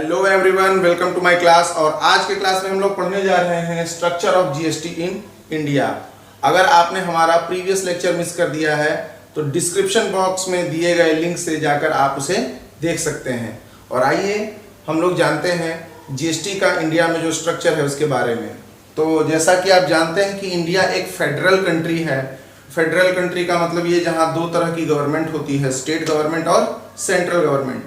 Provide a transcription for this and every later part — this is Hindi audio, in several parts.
Hello everyone, welcome to my class. और आज के क्लास में हम लोग पढ़ने जा रहे हैं structure of GST in India. अगर आपने हमारा प्रीवियस लेक्चर मिस कर दिया है तो डिस्क्रिप्शन बॉक्स में दिए गए लिंक से जाकर आप उसे देख सकते हैं। और आइए हम लोग जानते हैं जीएसटी का इंडिया में जो स्ट्रक्चर है उसके बारे में। तो जैसा कि आप जानते हैं कि इंडिया एक फेडरल कंट्री है। फेडरल कंट्री का मतलब ये जहाँ दो तरह की गवर्नमेंट होती है, स्टेट गवर्नमेंट और सेंट्रल गवर्नमेंट।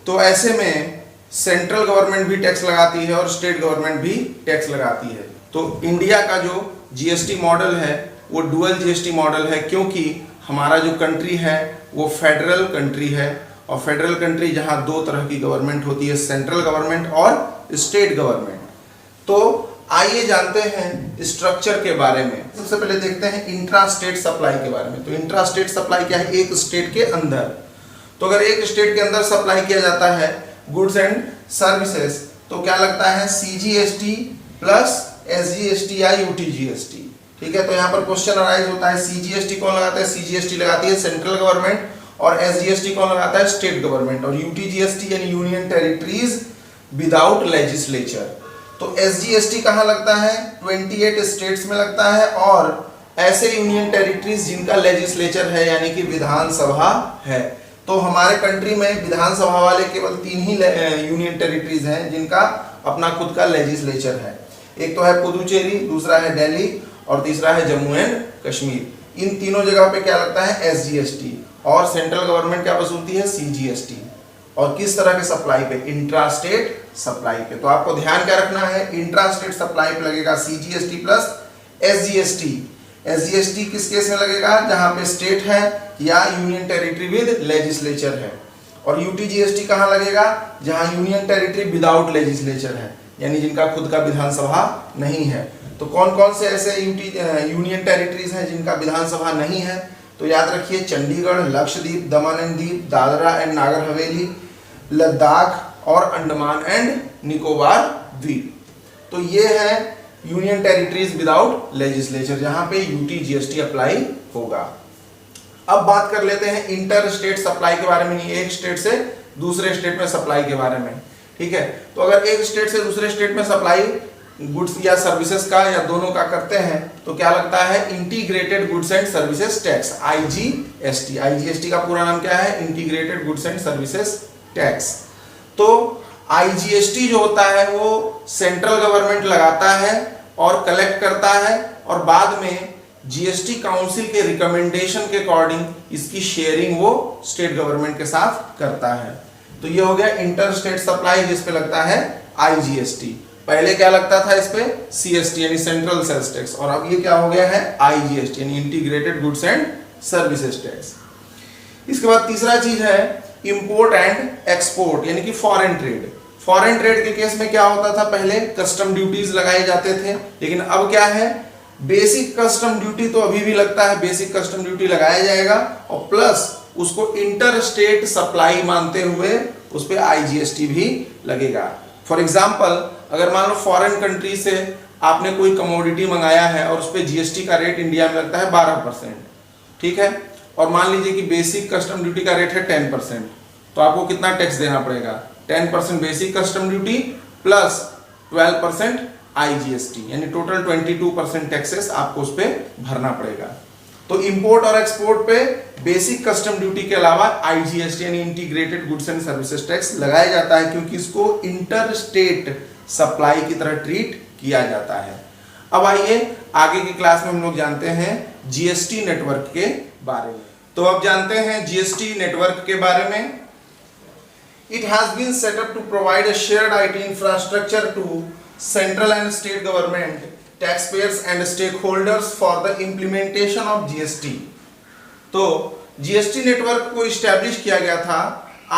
तो ऐसे में सेंट्रल गवर्नमेंट भी टैक्स लगाती है और स्टेट गवर्नमेंट भी टैक्स लगाती है। तो इंडिया का जो जीएसटी मॉडल है वो डुअल जीएसटी मॉडल है, क्योंकि हमारा जो कंट्री है वो फेडरल कंट्री है। और फेडरल कंट्री जहां दो तरह की गवर्नमेंट होती है, सेंट्रल गवर्नमेंट और स्टेट गवर्नमेंट। तो आइए जानते हैं स्ट्रक्चर के बारे में। सबसे पहले देखते हैं इंट्रा स्टेट सप्लाई के बारे में। तो इंट्रा स्टेट सप्लाई क्या है? एक स्टेट के अंदर। तो अगर एक स्टेट के अंदर सप्लाई किया जाता है गुड्स एंड सर्विसेज तो क्या लगता है? सीजीएसटी प्लस एसजीएसटी या यूटीजीएसटी। ठीक है, तो यहाँ पर क्वेश्चन अराइज होता है सीजीएसटी कौन लगाता है? सीजीएसटी लगाती है सेंट्रल गवर्नमेंट और एसजीएसटी कौन लगाता है? State government. और यूटीजीएसटी यानी यूनियन टेरिटरीज विदाउट लेजिस्लेचर। तो एसजीएसटी कहाँ लगता है? 28 स्टेट्स में लगता है। और ऐसे यूनियन टेरिटरीज जिनका लेजिस्लेचर है यानी कि विधानसभा है। तो हमारे कंट्री में विधानसभा वाले केवल 3 ही यूनियन टेरिटरीज हैं जिनका अपना खुद का लेजिस्लेचर है। एक तो है पुदुचेरी, दूसरा है दिल्ली और तीसरा है जम्मू एंड कश्मीर। इन तीनों जगह पे क्या लगता है? एसजीएसटी। और सेंट्रल गवर्नमेंट क्या वसूलती है? सीजीएसटी। और किस तरह के सप्लाई पे? इंट्रा स्टेट सप्लाई पे। तो आपको ध्यान क्या रखना है? इंट्रा स्टेट सप्लाई पे लगेगा सीजीएसटी प्लस एसजीएसटी। एसजीएसटी किस केस में लगेगा? जहां पे स्टेट है या यूनियन टेरिटरी विद लेजिस्लेचर है। और यूटीजीएसटी कहां लगेगा? जहां यूनियन टेरिटरी विदाउट लेजिस्लेचर है, यानी जिनका खुद का विधानसभा नहीं है। तो कौन कौन से ऐसे यूनियन टेरिटरीज हैं जिनका विधानसभा नहीं है? तो याद रखिए चंडीगढ़, लक्षद्वीप, दमन and Deep, Dadra and Nagar Haveli, Ladakh और अंडमान एंड निकोबार द्वीप। तो ये है यूनियन टेरिटरीज विदाउट लेजिस्लेचर जहां पे यूटीजीएसटी अप्लाई होगा। अब बात कर लेते हैं इंटर स्टेट सप्लाई के बारे में, एक स्टेट से दूसरे स्टेट में सप्लाई के बारे में। ठीक है, तो अगर एक स्टेट से दूसरे स्टेट में सप्लाई गुड्स या सर्विसेज का या दोनों का करते हैं तो क्या लगता है? Integrated goods and services tax, IGST. IGST का पूरा नाम क्या है? Integrated goods and services tax. तो आईजीएसटी जो होता है वो सेंट्रल गवर्नमेंट लगाता है और कलेक्ट करता है और बाद में जीएसटी काउंसिल के रिकमेंडेशन के अकॉर्डिंग इसकी शेयरिंग वो स्टेट गवर्नमेंट के साथ करता है। तो ये हो गया इंटर स्टेट सप्लाई जिस पे लगता है आईजीएसटी। पहले क्या लगता था इस पे? सीएसटी यानी सेंट्रल सेल्स टैक्स। और अब ये क्या हो गया है? आईजीएसटी यानी integrated goods and services tax. इसके बाद तीसरा चीज है इंपोर्ट एंड एक्सपोर्ट यानी कि फॉरेन ट्रेड। फॉरेन ट्रेड के केस में क्या होता था? पहले कस्टम ड्यूटीज लगाए जाते थे, लेकिन अब क्या है? बेसिक कस्टम ड्यूटी तो अभी भी लगता है, बेसिक कस्टम ड्यूटी लगाया जाएगा और प्लस उसको इंटर स्टेट सप्लाई मानते हुए उस पे आईजीएसटी भी लगेगा। फॉर एग्जांपल, अगर मान लो फॉरेन कंट्री से आपने कोई कमोडिटी मंगाया है और उस पे जीएसटी का रेट इंडिया में लगता है 12%, ठीक है, और मान लीजिए कि बेसिक कस्टम ड्यूटी का रेट है 10%, तो आपको कितना टैक्स देना पड़ेगा? 10% basic custom duty plus 12% IGST, यानी टोटल 22% टैक्सेस आपको उस पे भरना पड़ेगा। तो इंपोर्ट और एक्सपोर्ट पे बेसिक कस्टम ड्यूटी के अलावा आईजीएसटी यानी integrated goods and services tax लगाया जाता है, क्योंकि इसको इंटर स्टेट सप्लाई की तरह ट्रीट किया जाता है। अब आइए आगे की क्लास में हम लोग जानते हैं जीएसटी नेटवर्क के बारे में। तो अब जानते हैं जीएसटी नेटवर्क के बारे में। It has been set up to provide a shared IT infrastructure to central and state government, taxpayers and stakeholders for the implementation of GST. तो GST नेटवर्क को इस्टेब्लिश किया गया था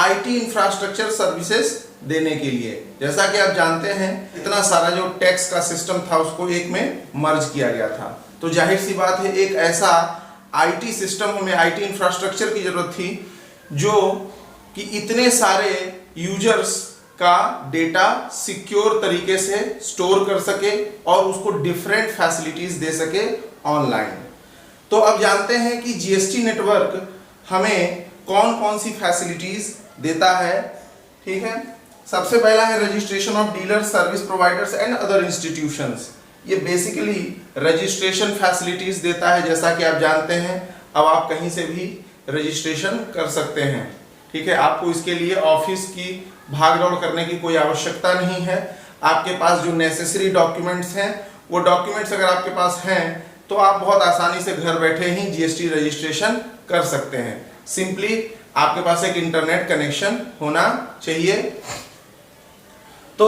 IT इंफ्रास्ट्रक्चर सर्विसेज देने के लिए। जैसा कि आप जानते हैं इतना सारा जो टैक्स का सिस्टम था उसको एक में मर्ज किया गया था। तो जाहिर सी बात है एक ऐसा IT सिस्टम, हमें IT इंफ्रास्ट्रक्चर की जरूरत थी जो कि इतने सारे यूजर्स का डेटा सिक्योर तरीके से स्टोर कर सके और उसको डिफरेंट फैसिलिटीज दे सके ऑनलाइन। तो अब जानते हैं कि जीएसटी नेटवर्क हमें कौन कौन सी फैसिलिटीज देता है। ठीक है, सबसे पहला है registration of dealers, service providers and other institutions. ये बेसिकली रजिस्ट्रेशन फैसिलिटीज देता है। जैसा कि आप जानते हैं अब आप कहीं से भी रजिस्ट्रेशन कर सकते हैं, ठीक है। आपको इसके लिए ऑफिस की भागदौड़ करने की कोई आवश्यकता नहीं है। आपके पास जो नेसेसरी डॉक्यूमेंट्स हैं वो डॉक्यूमेंट्स अगर आपके पास हैं तो आप बहुत आसानी से घर बैठे ही जीएसटी रजिस्ट्रेशन कर सकते हैं। सिंपली आपके पास एक इंटरनेट कनेक्शन होना चाहिए। तो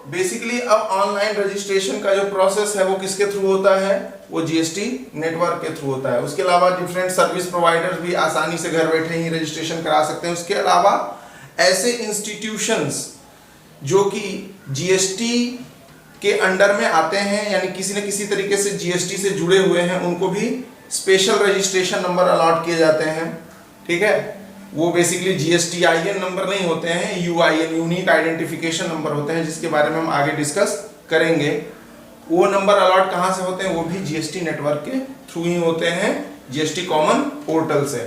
बेसिकली अब ऑनलाइन रजिस्ट्रेशन का जो प्रोसेस है वो किसके थ्रू होता है, वो जीएसटी नेटवर्क के थ्रू होता है। उसके अलावा डिफरेंट सर्विस प्रोवाइडर्स भी आसानी से घर बैठे ही रजिस्ट्रेशन करा सकते हैं। उसके अलावा ऐसे इंस्टीट्यूशंस जो कि जीएसटी के अंडर में आते हैं, यानी किसी न किसी तरीके से जीएसटी से जुड़े हुए हैं, उनको भी स्पेशल रजिस्ट्रेशन नंबर अलॉट किए जाते हैं, ठीक है। वो बेसिकली जीएसटीआईएन नंबर नहीं होते हैं, यूआईएन यूनिक आइडेंटिफिकेशन नंबर होते हैं, जिसके बारे में हम आगे डिस्कस करेंगे। वो नंबर अलॉट कहाँ से होते हैं, वो भी जीएसटी नेटवर्क के थ्रू ही होते हैं, जीएसटी कॉमन पोर्टल से।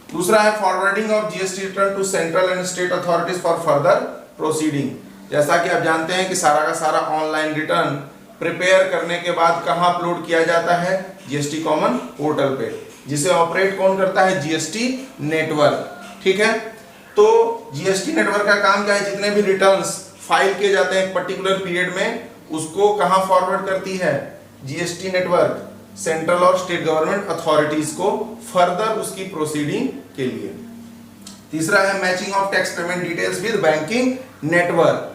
दूसरा है forwarding of GST return to central and state authorities for further proceeding. जैसा कि आप जानते हैं कि सारा का सारा ऑनलाइन रिटर्न प्रिपेयर करने के बाद कहाँ अपलोड किया जाता है, जीएसटी कॉमन पोर्टल पे, जिसे ऑपरेट कौन करता है, जीएसटी नेटवर्क, ठीक है। तो जीएसटी नेटवर्क का काम क्या है, जितने भी रिटर्न्स फाइल किए जाते हैं एक पर्टिकुलर पीरियड में, उसको कहां फॉरवर्ड करती है, जीएसटी नेटवर्क सेंट्रल और स्टेट गवर्नमेंट अथॉरिटीज को फर्दर उसकी प्रोसीडिंग के लिए। तीसरा है matching of tax payment details with banking network.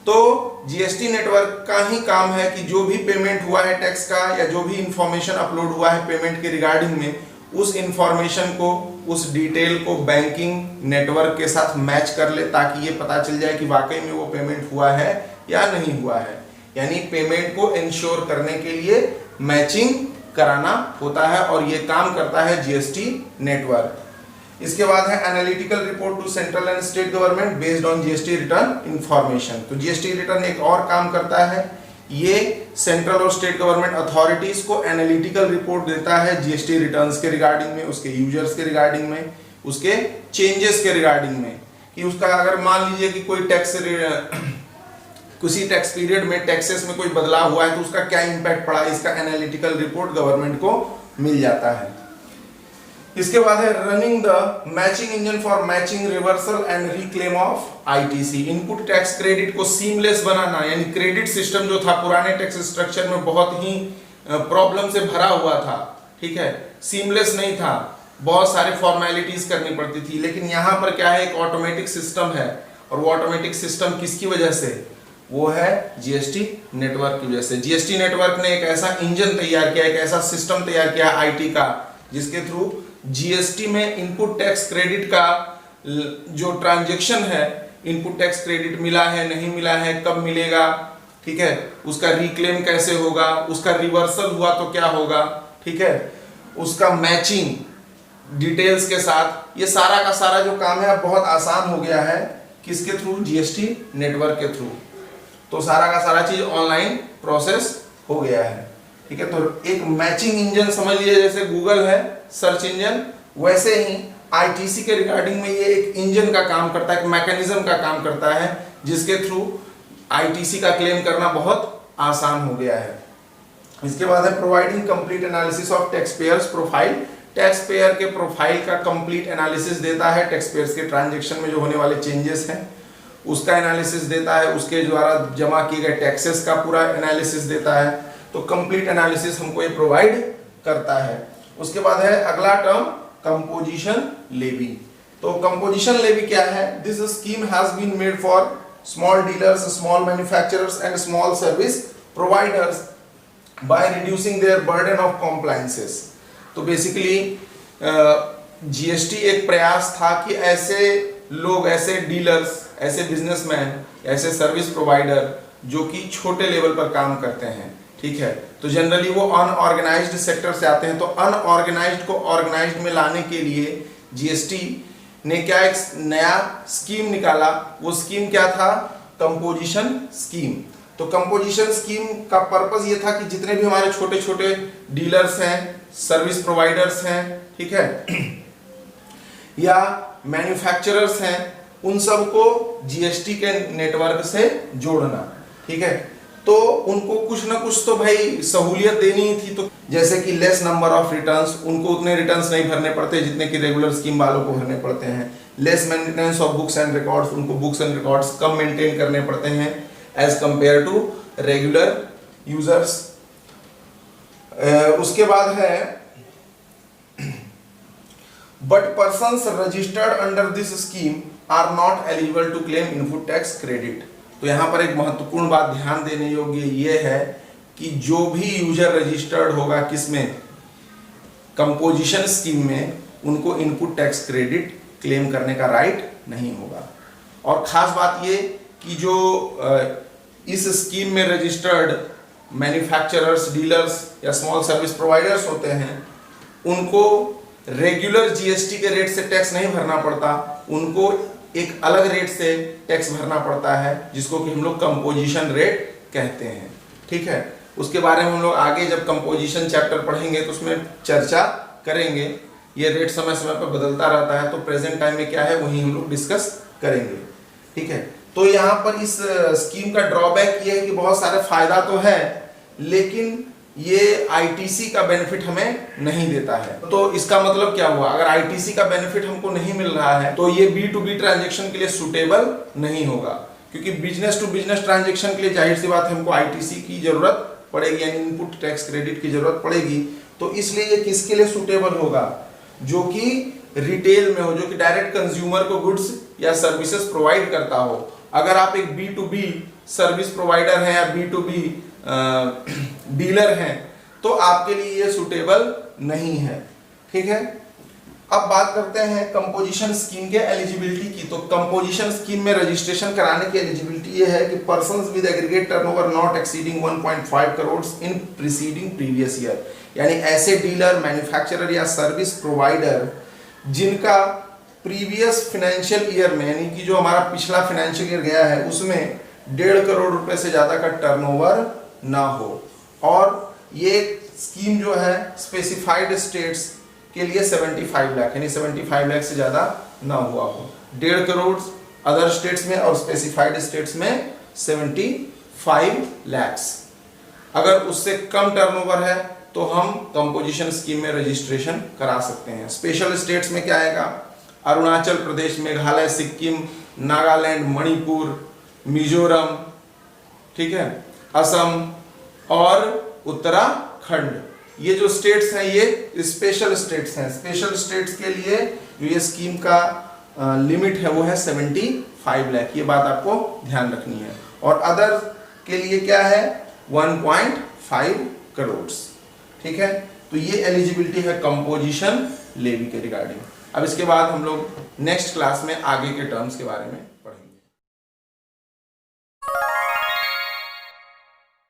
तो जीएसटी नेटवर्क का ही काम है कि जो भी पेमेंट हुआ है टैक्स का, या जो भी इंफॉर्मेशन अपलोड हुआ है पेमेंट के रिगार्डिंग में, उस इंफॉर्मेशन को, उस डिटेल को बैंकिंग नेटवर्क के साथ मैच कर ले, ताकि ये पता चल जाए कि वाकई में वो पेमेंट हुआ है या नहीं हुआ है। यानी पेमेंट को इंश्योर करने के लिए मैचिंग कराना होता है, और ये काम करता है जीएसटी नेटवर्क। इसके बाद है analytical report to central and state government based on GST return information. तो जीएसटी रिटर्न एक और काम करता है, ये सेंट्रल और स्टेट गवर्नमेंट अथॉरिटीज को एनालिटिकल रिपोर्ट देता है जीएसटी रिटर्न्स के रिगार्डिंग में, उसके यूजर्स के रिगार्डिंग में, उसके चेंजेस के रिगार्डिंग में, कि उसका अगर मान लीजिए कि कोई टैक्स किसी टैक्स पीरियड में टैक्सेस में कोई बदलाव हुआ है तो उसका क्या इंपैक्ट पड़ा, इसका एनालिटिकल रिपोर्ट गवर्नमेंट को मिल जाता है। इसके बाद है running the matching engine for matching reversal and reclaim of ITC. Input tax credit को सीमलेस बनाना, यानी क्रेडिट सिस्टम जो था पुराने टैक्स स्ट्रक्चर में बहुत ही प्रॉब्लम से भरा हुआ था, ठीक है, सीमलेस नहीं था, बहुत सारे फॉर्मेलिटीज करनी पड़ती थी। लेकिन यहाँ पर क्या है, एक ऑटोमेटिक सिस्टम है, और वो ऑटोमेटिक सिस्टम किसकी वजह से, वो है जीएसटी नेटवर्क की वजह से। जीएसटी नेटवर्क ने एक ऐसा इंजन तैयार किया, एक ऐसा सिस्टम तैयार किया आईटी का, जिसके थ्रू जीएसटी में इनपुट टैक्स क्रेडिट का जो ट्रांजैक्शन है, इनपुट टैक्स क्रेडिट मिला है नहीं मिला है, कब मिलेगा, ठीक है, उसका रिक्लेम कैसे होगा, उसका रिवर्सल हुआ तो क्या होगा, ठीक है, उसका मैचिंग डिटेल्स के साथ, ये सारा का सारा जो काम है अब बहुत आसान हो गया है, किसके थ्रू, जीएसटी नेटवर्क के थ्रू। तो सारा का सारा चीज ऑनलाइन प्रोसेस हो गया है, ठीक है। तो एक मैचिंग इंजन समझ लीजिए, जैसे गूगल है सर्च इंजन, वैसे ही आईटीसी के रिगार्डिंग में ये एक इंजन का काम करता है, एक मैकेनिज्म का काम करता है, जिसके थ्रू आईटीसी का क्लेम करना बहुत आसान हो गया है। इसके बाद है providing complete analysis of tax payers profile. Tax payer के प्रोफाइल का कंप्लीट एनालिसिस देता है, टैक्स पेयर्स के ट्रांजेक्शन में जो होने वाले चेंजेस हैं उसका एनालिसिस देता है, उसके द्वारा जमा किए गए टैक्सेस का पूरा एनालिसिस देता है। तो कंप्लीट एनालिसिस हमको ये प्रोवाइड करता है। उसके बाद है अगला टर्म कंपोजिशन लेवी। तो कंपोजिशन लेवी क्या है, this scheme has been made for small dealers, small manufacturers and small service providers by reducing their burden of compliances. तो बेसिकली जीएसटी एक प्रयास था कि ऐसे लोग, ऐसे डीलर्स, ऐसे बिजनेसमैन, ऐसे सर्विस प्रोवाइडर जो कि छोटे लेवल पर काम करते हैं, ठीक है, तो जनरली वो अनऑर्गेनाइज्ड सेक्टर से आते हैं। तो अनऑर्गेनाइज्ड को ऑर्गेनाइज्ड में लाने के लिए जीएसटी ने क्या एक नया स्कीम निकाला। वो स्कीम क्या था, कंपोजिशन स्कीम। तो कंपोजिशन स्कीम का पर्पस ये था कि जितने भी हमारे छोटे छोटे डीलर्स हैं, सर्विस प्रोवाइडर्स हैं, ठीक है, या मैन्युफैक्चरर्स हैं, उन सबको जीएसटी के नेटवर्क से जोड़ना। ठीक है, तो उनको कुछ ना कुछ तो भाई सहूलियत देनी ही थी। तो जैसे कि लेस नंबर ऑफ रिटर्न्स, उनको उतने रिटर्न्स नहीं भरने पड़ते जितने कि रेगुलर स्कीम वालों को भरने पड़ते हैं। Less maintenance of books and records, उनको बुक्स एंड रिकॉर्ड्स कम मेंटेन करने पड़ते हैं as compare to regular users. उसके बाद है but persons registered under this scheme are not eligible to claim input tax credit. तो यहाँ पर एक महत्वपूर्ण बात ध्यान देने योग्य ये है कि जो भी यूजर रजिस्टर्ड होगा किसमें, कंपोजिशन स्कीम में, उनको इनपुट टैक्स क्रेडिट क्लेम करने का राइट नहीं होगा। और खास बात ये कि जो इस स्कीम में रजिस्टर्ड मैन्युफैक्चरर्स, डीलर्स या स्मॉल सर्विस प्रोवाइडर्स होते हैं, उनको रेगुलर जीएसटी के रेट से टैक्स नहीं भरना पड़ता, उनको एक अलग रेट से टैक्स भरना पड़ता है जिसको कि हम लोग कंपोजिशन रेट कहते हैं। ठीक है, उसके बारे में हम लोग आगे जब कंपोजिशन चैप्टर पढ़ेंगे तो उसमें चर्चा करेंगे। ये रेट समय समय पर बदलता रहता है, तो प्रेजेंट टाइम में क्या है वही हम लोग डिस्कस करेंगे। ठीक है, तो यहाँ पर इस स्कीम का ड्रॉबैक ये है कि बहुत सारे फायदा तो है लेकिन ये आईटीसी का बेनिफिट हमें नहीं देता है। तो इसका मतलब क्या हुआ, अगर आईटीसी का बेनिफिट हमको नहीं मिल रहा है तो ये B2B ट्रांजैक्शन के लिए सुटेबल नहीं होगा, क्योंकि बिजनेस टू बिजनेस ट्रांजैक्शन के लिए जाहिर सी बात है हमको आईटीसी की जरूरत पड़ेगी, यानी इनपुट टैक्स क्रेडिट की जरूरत पड़ेगी। तो इसलिए ये किसके लिए सुटेबल होगा, जो कि रिटेल में हो, जो कि डायरेक्ट कंज्यूमर को गुड्स या सर्विसेज प्रोवाइड करता हो। अगर आप एक B2B सर्विस प्रोवाइडर हैं या B2B डीलर हैं तो आपके लिए ये सुटेबल नहीं है। ठीक है, अब बात करते हैं कंपोजिशन स्कीम के एलिजिबिलिटी की। तो कंपोजिशन स्कीम में रजिस्ट्रेशन कराने की एलिजिबिलिटी ये है कि persons with aggregate turnover not exceeding 1.5 crore in preceding previous year, यानी ऐसे डीलर, मैन्युफैक्चरर या सर्विस प्रोवाइडर जिनका प्रीवियस फाइनेंशियल ईयर में, यानी कि जो हमारा पिछला फाइनेंशियल ईयर गया है उसमें 1.5 करोड़ रुपए से ज्यादा का टर्नओवर ना हो। और ये स्कीम जो है स्पेसिफाइड स्टेट्स के लिए 75 लाख, यानी 75 लाख से ज्यादा ना हुआ हो। 1.5 करोड़ अदर स्टेट्स में और स्पेसिफाइड स्टेट्स में 75 लाख। अगर उससे कम टर्नओवर है तो हम कंपोजिशन स्कीम में रजिस्ट्रेशन करा सकते हैं। स्पेशल स्टेट्स में क्या आएगा, अरुणाचल प्रदेश, मेघालय, सिक्किम, नागालैंड, मणिपुर, मिजोरम, ठीक है, असम और उत्तराखंड। ये जो स्टेट्स हैं ये स्पेशल स्टेट्स हैं। स्पेशल स्टेट्स के लिए जो ये स्कीम का लिमिट है वो है 75 लाख, ये बात आपको ध्यान रखनी है। और अदर के लिए क्या है 1.5 करोड़। ठीक है, तो ये एलिजिबिलिटी है कंपोजिशन लेवी के रिगार्डिंग। अब इसके बाद हम लोग नेक्स्ट क्लास में आगे के टर्म्स के बारे में